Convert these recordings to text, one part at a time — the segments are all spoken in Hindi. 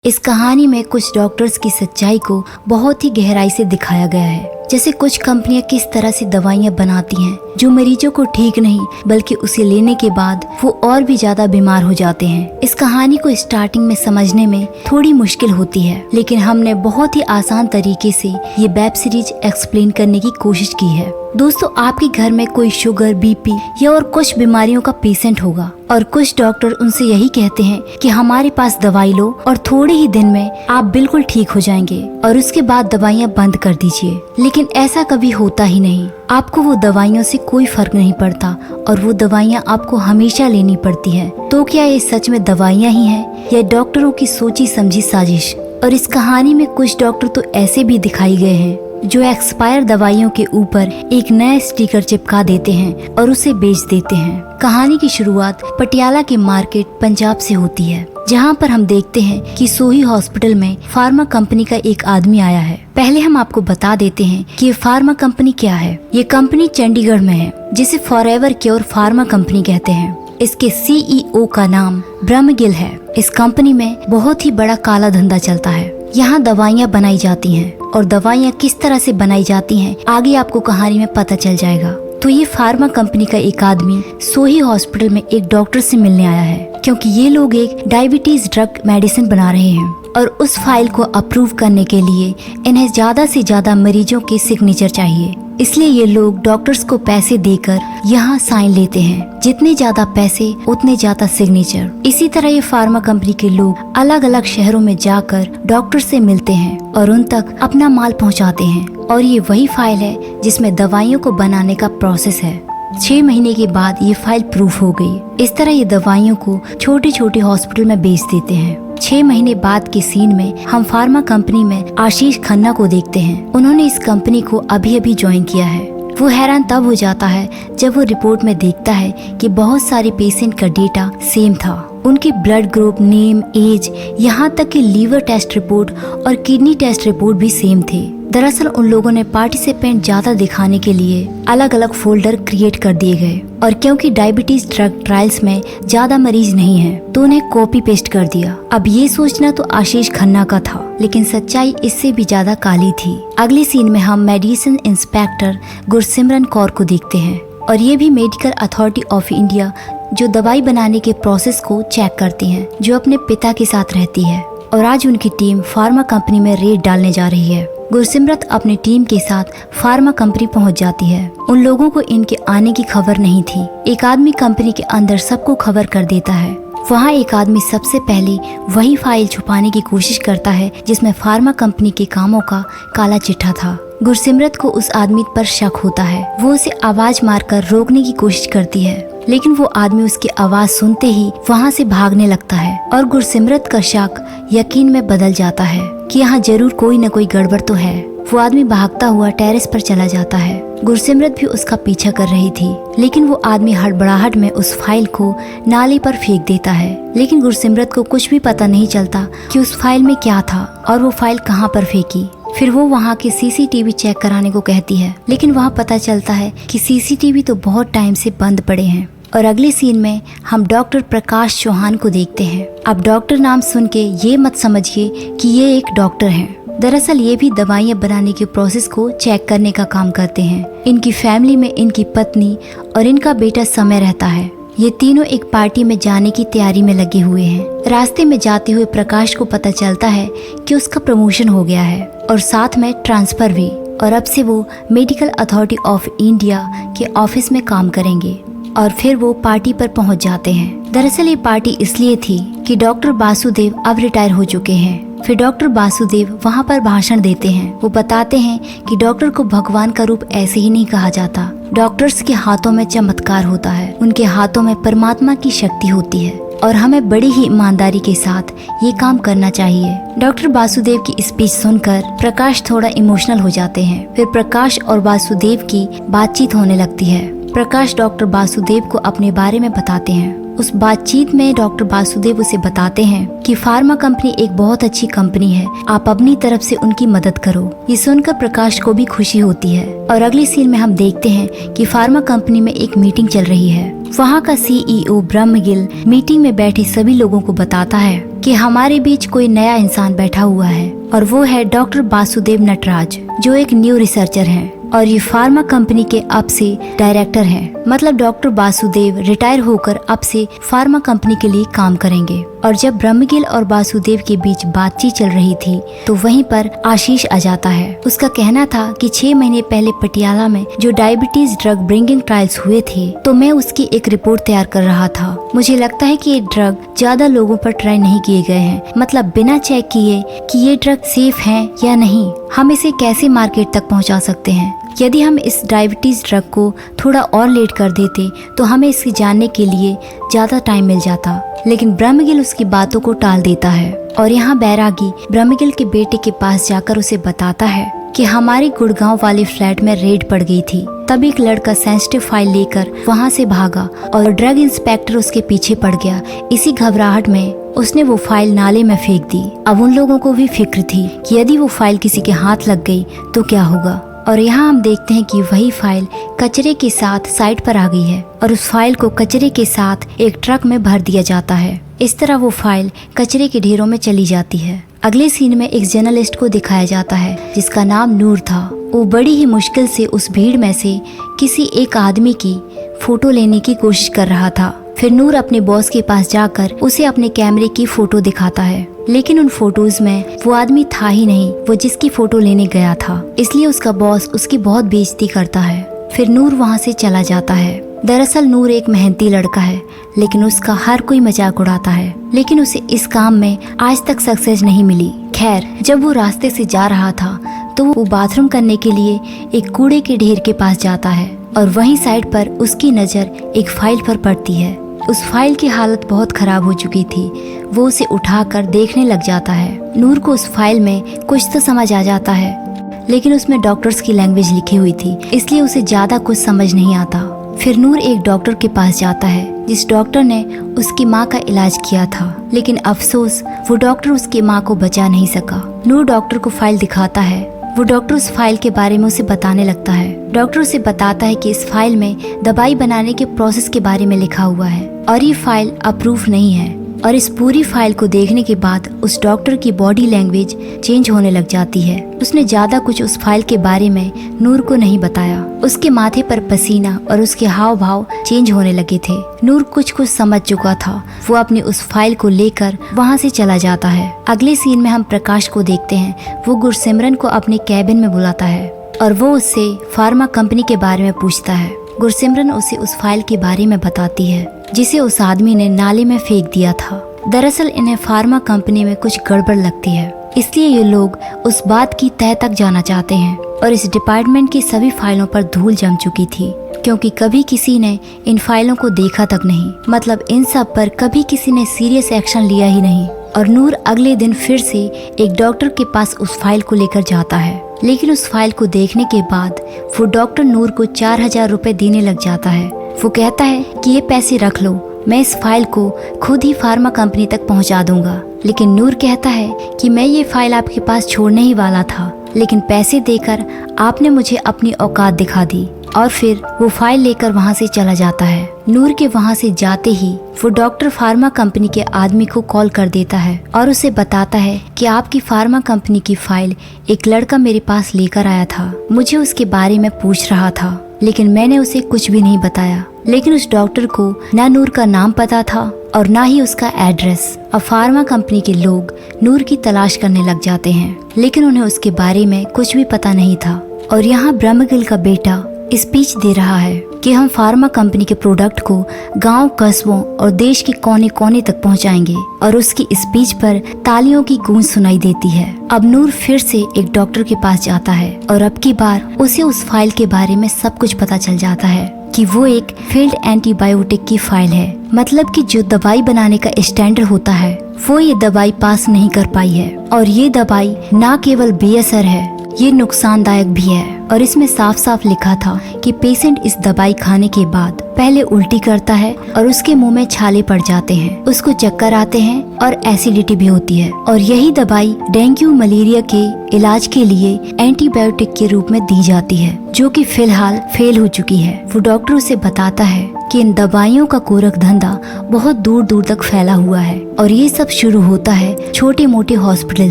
इस कहानी में कुछ डॉक्टर्स की सच्चाई को बहुत ही गहराई से दिखाया गया है। जैसे कुछ कंपनियां किस तरह से दवाइयां बनाती हैं जो मरीजों को ठीक नहीं बल्कि उसे लेने के बाद वो और भी ज्यादा बीमार हो जाते हैं। इस कहानी को स्टार्टिंग में समझने में थोड़ी मुश्किल होती है, लेकिन हमने बहुत ही आसान तरीके से ये वेब सीरीज एक्सप्लेन करने की कोशिश की है। दोस्तों, आपके घर में कोई शुगर, बीपी या और कुछ बीमारियों का पेशेंट होगा और कुछ डॉक्टर उनसे यही कहते हैं कि हमारे पास दवाई लो और थोड़े ही दिन में आप बिल्कुल ठीक हो जाएंगे और उसके बाद दवाइयाँ बंद कर दीजिए। लेकिन ऐसा कभी होता ही नहीं। आपको वो दवाइयों से कोई फर्क नहीं पड़ता और वो दवाइयाँ आपको हमेशा लेनी पड़ती है। तो क्या ये सच में दवाइयाँ ही हैं या डॉक्टरों की सोची समझी साजिश? और इस कहानी में कुछ डॉक्टर तो ऐसे भी दिखाई गए हैं जो एक्सपायर दवाइयों के ऊपर एक नया स्टिकर चिपका देते हैं और उसे बेच देते हैं। कहानी की शुरुआत पटियाला के मार्केट पंजाब से होती है, जहां पर हम देखते हैं कि सोही हॉस्पिटल में फार्मा कंपनी का एक आदमी आया है। पहले हम आपको बता देते हैं कि ये फार्मा कंपनी क्या है। ये कंपनी चंडीगढ़ में है, जिसे फॉरएवर क्योर फार्मा कंपनी कहते हैं। इसके सीईओ का नाम ब्रह्म गिल है। इस कंपनी में बहुत ही बड़ा काला धंधा चलता है। यहाँ दवाइयाँ बनाई जाती हैं और दवाइयाँ किस तरह से बनाई जाती हैं आगे आपको कहानी में पता चल जाएगा। तो ये फार्मा कंपनी का एक आदमी सोही हॉस्पिटल में एक डॉक्टर से मिलने आया है, क्योंकि ये लोग एक डायबिटीज ड्रग मेडिसिन बना रहे हैं और उस फाइल को अप्रूव करने के लिए इन्हें ज्यादा से ज्यादा मरीजों के सिग्नेचर चाहिए। इसलिए ये लोग डॉक्टर्स को पैसे देकर यहाँ साइन लेते हैं। जितने ज्यादा पैसे उतने ज्यादा सिग्नेचर। इसी तरह ये फार्मा कंपनी के लोग अलग अलग शहरों में जाकर डॉक्टर से मिलते हैं और उन तक अपना माल पहुँचाते हैं। और ये वही फाइल है जिसमें दवाइयों को बनाने का प्रोसेस है। 6 महीने के बाद ये फाइल प्रूफ हो गई। इस तरह ये दवाइयों को छोटे छोटे हॉस्पिटल में बेच देते हैं। 6 महीने बाद के सीन में हम फार्मा कंपनी में आशीष खन्ना को देखते हैं। उन्होंने इस कंपनी को अभी अभी ज्वाइन किया है। वो हैरान तब हो जाता है जब वो रिपोर्ट में देखता है कि बहुत सारे पेशेंट का डेटा सेम था। उनकी ब्लड ग्रुप, नेम, एज, यहाँ तक कि लीवर टेस्ट रिपोर्ट और किडनी टेस्ट रिपोर्ट भी सेम थे। दरअसल उन लोगों ने पार्टिसिपेंट ज्यादा दिखाने के लिए अलग अलग फोल्डर क्रिएट कर दिए गए और क्योंकि डायबिटीज ड्रग ट्रायल्स में ज्यादा मरीज नहीं हैं, तो उन्हें कॉपी पेस्ट कर दिया। अब ये सोचना तो आशीष खन्ना का था, लेकिन सच्चाई इससे भी ज्यादा काली थी। अगले सीन में हम मेडिसिन इंस्पेक्टर गुरसिमरन कौर को देखते हैं और ये भी मेडिकल अथॉरिटी ऑफ इंडिया जो दवाई बनाने के प्रोसेस को चेक करती हैं, जो अपने पिता के साथ रहती है। और आज उनकी टीम फार्मा कंपनी में रेड डालने जा रही है। गुरसिमरत अपनी टीम के साथ फार्मा कंपनी पहुंच जाती है। उन लोगों को इनके आने की खबर नहीं थी। एक आदमी कंपनी के अंदर सबको खबर कर देता है। वहाँ एक आदमी सबसे पहले वही फाइल छुपाने की कोशिश करता है जिसमें फार्मा कंपनी के कामों का काला चिट्ठा था। गुरसिमरत को उस आदमी पर शक होता है। वो उसे आवाज मारकर रोकने की कोशिश करती है, लेकिन वो आदमी उसकी आवाज सुनते ही वहाँ से भागने लगता है और गुरसिमरत का शक यकीन में बदल जाता है कि यहाँ जरूर कोई न कोई गड़बड़ तो है। वो आदमी भागता हुआ टेरेस पर चला जाता है। गुरसिमरत भी उसका पीछा कर रही थी, लेकिन वो आदमी हड़बड़ाहट में उस फाइल को नाले पर फेंक देता है। लेकिन गुरसिमरत को कुछ भी पता नहीं चलता कि उस फाइल में क्या था और वो फाइल कहाँ पर फेंकी। फिर वो वहाँ के सीसीटीवी चेक कराने को कहती है, लेकिन वहाँ पता चलता है कि सीसीटीवी तो बहुत टाइम से बंद पड़े हैं। और अगले सीन में हम डॉक्टर प्रकाश चौहान को देखते हैं। अब डॉक्टर नाम सुन के ये मत समझिए कि ये एक डॉक्टर हैं। दरअसल ये भी दवाइयाँ बनाने के प्रोसेस को चेक करने का काम करते हैं। इनकी फैमिली में इनकी पत्नी और इनका बेटा समय रहता है। ये तीनों एक पार्टी में जाने की तैयारी में लगे हुए हैं। रास्ते में जाते हुए प्रकाश को पता चलता है कि उसका प्रमोशन हो गया है और साथ में ट्रांसफर भी, और अब से वो मेडिकल अथॉरिटी ऑफ इंडिया के ऑफिस में काम करेंगे। और फिर वो पार्टी पर पहुंच जाते हैं। दरअसल ये पार्टी इसलिए थी कि डॉक्टर वासुदेव अब रिटायर हो चुके हैं। फिर डॉक्टर वासुदेव वहां पर भाषण देते हैं। वो बताते हैं कि डॉक्टर को भगवान का रूप ऐसे ही नहीं कहा जाता। डॉक्टर्स के हाथों में चमत्कार होता है, उनके हाथों में परमात्मा की शक्ति होती है और हमें बड़ी ही ईमानदारी के साथ ये काम करना चाहिए। डॉक्टर वासुदेव की स्पीच सुनकर प्रकाश थोड़ा इमोशनल हो जाते हैं। फिर प्रकाश और वासुदेव की बातचीत होने लगती है। प्रकाश डॉक्टर वासुदेव को अपने बारे में बताते हैं उस बातचीत में डॉक्टर वासुदेव उसे बताते हैं कि फार्मा कंपनी एक बहुत अच्छी कंपनी है, आप अपनी तरफ से उनकी मदद करो। ये सुनकर प्रकाश को भी खुशी होती है और अगली सीन में हम देखते हैं कि फार्मा कंपनी में एक मीटिंग चल रही है। वहाँ का CEO ब्रह्मगिल मीटिंग में बैठे सभी लोगों को बताता है कि हमारे बीच कोई नया इंसान बैठा हुआ है और वो है डॉक्टर वासुदेव नटराज, जो एक न्यू रिसर्चर हैं और ये फार्मा कंपनी के अब से डायरेक्टर हैं। मतलब डॉक्टर वासुदेव रिटायर होकर अब से फार्मा कंपनी के लिए काम करेंगे। और जब ब्रह्मगिल और वासुदेव के बीच बातचीत चल रही थी तो वहीं पर आशीष आ जाता है। उसका कहना था कि 6 महीने पहले पटियाला में जो डायबिटीज ड्रग ब्रिंगिंग ट्रायल्स हुए थे तो मैं उसकी एक रिपोर्ट तैयार कर रहा था। मुझे लगता है कि ये ड्रग ज्यादा लोगों पर ट्राई नहीं किए गए हैं, मतलब बिना चेक किए कि ये ड्रग सेफ है या नहीं, हम इसे कैसे मार्केट तक पहुंचा सकते हैं। यदि हम इस डायबिटीज ड्रग को थोड़ा और लेट कर देते तो हमें इसके जानने के लिए ज्यादा टाइम मिल जाता। लेकिन ब्रह्मगिल उसकी बातों को टाल देता है और यहाँ बैरागी ब्रह्मगिल के बेटे के पास जाकर उसे बताता है कि हमारे गुड़गांव वाले फ्लैट में रेड पड़ गई थी। तब एक लड़का सेंसिटिव फाइल लेकर वहाँ से भागा और ड्रग इंस्पेक्टर उसके पीछे पड़ गया। इसी घबराहट में उसने वो फाइल नाले में फेंक दी। अब उन लोगों को भी फिक्र थी कि यदि वो फाइल किसी के हाथ लग गई तो क्या होगा। और यहाँ हम देखते हैं कि वही फाइल कचरे के साथ साइड पर आ गई है और उस फाइल को कचरे के साथ एक ट्रक में भर दिया जाता है। इस तरह वो फाइल कचरे के ढेरों में चली जाती है। अगले सीन में एक जर्नलिस्ट को दिखाया जाता है जिसका नाम नूर था। वो बड़ी ही मुश्किल से उस भीड़ में से किसी एक आदमी की फोटो लेने की कोशिश कर रहा था। फिर नूर अपने बॉस के पास जाकर उसे अपने कैमरे की फोटो दिखाता है, लेकिन उन फोटोज में वो आदमी था ही नहीं, वो जिसकी फोटो लेने गया था। इसलिए उसका बॉस उसकी बहुत बेइज्जती करता है। फिर नूर वहाँ से चला जाता है। दरअसल नूर एक मेहनती लड़का है, लेकिन उसका हर कोई मजाक उड़ाता है, लेकिन उसे इस काम में आज तक सक्सेस नहीं मिली। खैर, जब वो रास्ते से जा रहा था तो वो बाथरूम करने के लिए एक कूड़े के ढेर के पास जाता है और वहीं साइड पर उसकी नजर एक फाइल पर पड़ती है। उस फाइल की हालत बहुत खराब हो चुकी थी। वो उसे उठाकर देखने लग जाता है। नूर को उस फाइल में कुछ तो समझ आ जाता है, लेकिन उसमें डॉक्टर्स की लैंग्वेज लिखी हुई थी, इसलिए उसे ज्यादा कुछ समझ नहीं आता। फिर नूर एक डॉक्टर के पास जाता है जिस डॉक्टर ने उसकी माँ का इलाज किया था, लेकिन अफसोस वो डॉक्टर उसकी माँ को बचा नहीं सका। नूर डॉक्टर को फाइल दिखाता है। वो डॉक्टर उस फाइल के बारे में उसे बताने लगता है। डॉक्टर उसे बताता है कि इस फाइल में दवाई बनाने के प्रोसेस के बारे में लिखा हुआ है और ये फाइल अप्रूव नहीं है। और इस पूरी फाइल को देखने के बाद उस डॉक्टर की बॉडी लैंग्वेज चेंज होने लग जाती है। उसने ज्यादा कुछ उस फाइल के बारे में नूर को नहीं बताया। उसके माथे पर पसीना और उसके हाव भाव चेंज होने लगे थे। नूर कुछ समझ चुका था। वो अपनी उस फाइल को लेकर वहाँ से चला जाता है। अगले सीन में हम प्रकाश को देखते हैं। वो गुरसिमरन को अपने कैबिन में बुलाता है और वो उससे फार्मा कंपनी के बारे में पूछता है। गुरसिमरन उसे उस फाइल के बारे में बताती है जिसे उस आदमी ने नाले में फेंक दिया था। दरअसल इन्हें फार्मा कंपनी में कुछ गड़बड़ लगती है, इसलिए ये लोग उस बात की तह तक जाना चाहते हैं। और इस डिपार्टमेंट की सभी फाइलों पर धूल जम चुकी थी, क्योंकि कभी किसी ने इन फाइलों को देखा तक नहीं। मतलब इन सब पर कभी किसी ने सीरियस एक्शन लिया ही नहीं। और नूर अगले दिन फिर से एक डॉक्टर के पास उस फाइल को लेकर जाता है, लेकिन उस फाइल को देखने के बाद वो डॉक्टर नूर को 4000 रुपए देने लग जाता है। वो कहता है कि ये पैसे रख लो, मैं इस फाइल को खुद ही फार्मा कंपनी तक पहुंचा दूंगा। लेकिन नूर कहता है कि मैं ये फाइल आपके पास छोड़ने ही वाला था, लेकिन पैसे देकर आपने मुझे अपनी औकात दिखा दी। और फिर वो फाइल लेकर वहाँ से चला जाता है। नूर के वहाँ से जाते ही वो डॉक्टर फार्मा कंपनी के आदमी को कॉल कर देता है और उसे बताता है कि आपकी फार्मा कंपनी की फाइल एक लड़का मेरे पास लेकर आया था। मुझे उसके बारे में पूछ रहा था, लेकिन मैंने उसे कुछ भी नहीं बताया। लेकिन उस डॉक्टर को ना नूर का नाम पता था और ना ही उसका एड्रेस। अब फार्मा कंपनी के लोग नूर की तलाश करने लग जाते हैं, लेकिन उन्हें उसके बारे में कुछ भी पता नहीं था। और यहाँ ब्रह्मगिल का बेटा स्पीच दे रहा है कि हम फार्मा कंपनी के प्रोडक्ट को गांव, कस्बों और देश के कोने कोने तक पहुंचाएंगे। और उसकी स्पीच पर तालियों की गूंज सुनाई देती है। अब नूर फिर से एक डॉक्टर के पास जाता है और अब की बार उसे उस फाइल के बारे में सब कुछ पता चल जाता है कि वो एक फेल्ड एंटीबायोटिक की फाइल है। मतलब कि जो दवाई बनाने का स्टैंडर्ड होता है वो ये दवाई पास नहीं कर पाई है। और ये दवाई ना केवल बेअसर है, ये नुकसानदायक भी है। और इसमें साफ साफ लिखा था कि पेशेंट इस दवाई खाने के बाद पहले उल्टी करता है और उसके मुंह में छाले पड़ जाते हैं, उसको चक्कर आते हैं और एसिडिटी भी होती है। और यही दवाई डेंगू मलेरिया के इलाज के लिए एंटीबायोटिक के रूप में दी जाती है, जो कि फिलहाल फेल हो चुकी है। वो डॉक्टर उसे बताता है कि इन दवाइयों का गोरख धंधा बहुत दूर दूर तक फैला हुआ है और ये सब शुरू होता है छोटे मोटे हॉस्पिटल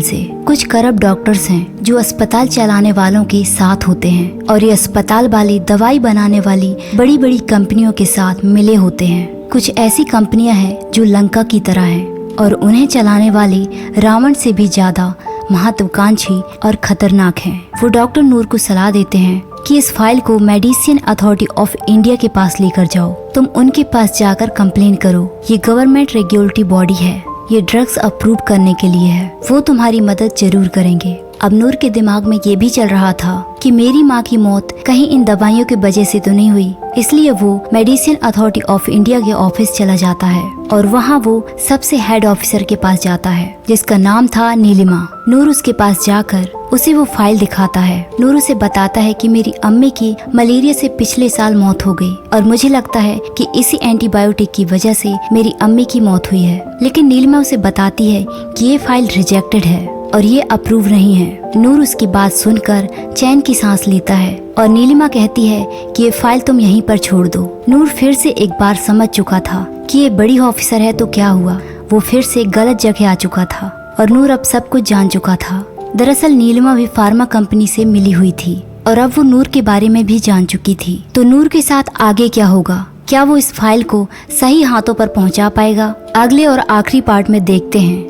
से। कुछ करप्ट डॉक्टर्स हैं जो अस्पताल चलाने वालों के साथ होते हैं और ये अस्पताल वाले दवाई बनाने वाली बड़ी बड़ी कंपनियों के साथ मिले होते हैं। कुछ ऐसी कंपनियां हैं जो लंका की तरह हैं और उन्हें चलाने वाले रावण से भी ज्यादा महत्वाकांक्षी और खतरनाक हैं। वो डॉक्टर नूर को सलाह देते हैं कि इस फाइल को मेडिसिन अथॉरिटी ऑफ इंडिया के पास लेकर जाओ। तुम उनके पास जाकर कंप्लेन करो। ये गवर्नमेंट रेगुलेटरी बॉडी है, ये ड्रग्स अप्रूव करने के लिए है, वो तुम्हारी मदद जरूर करेंगे। अब नूर के दिमाग में ये भी चल रहा था कि मेरी माँ की मौत कहीं इन दवाइयों की वजह से तो नहीं हुई, इसलिए वो मेडिसिन अथॉरिटी ऑफ इंडिया के ऑफिस चला जाता है और वहाँ वो सबसे हेड ऑफिसर के पास जाता है जिसका नाम था नीलिमा। नूर उसके पास जाकर उसे वो फाइल दिखाता है। नूर उसे बताता है कि मेरी अम्मी की मलेरिया से पिछले साल मौत हो गई और मुझे लगता है कि इसी एंटीबायोटिक की वजह से मेरी अम्मी की मौत हुई है। लेकिन नीलिमा उसे बताती है कि ये फाइल रिजेक्टेड है और ये अप्रूव नहीं है। नूर उसकी बात सुनकर चैन की सांस लेता है और नीलिमा कहती है कि ये फाइल तुम यहीं पर छोड़ दो। नूर फिर से एक बार समझ चुका था कि ये बड़ी ऑफिसर है तो क्या हुआ, वो फिर से गलत जगह आ चुका था और नूर अब सब कुछ जान चुका था। दरअसल नीलिमा भी फार्मा कंपनी से मिली हुई थी और अब वो नूर के बारे में भी जान चुकी थी। तो नूर के साथ आगे क्या होगा? क्या वो इस फाइल को सही हाथों पर पहुंचा पाएगा? अगले और आखिरी पार्ट में देखते हैं।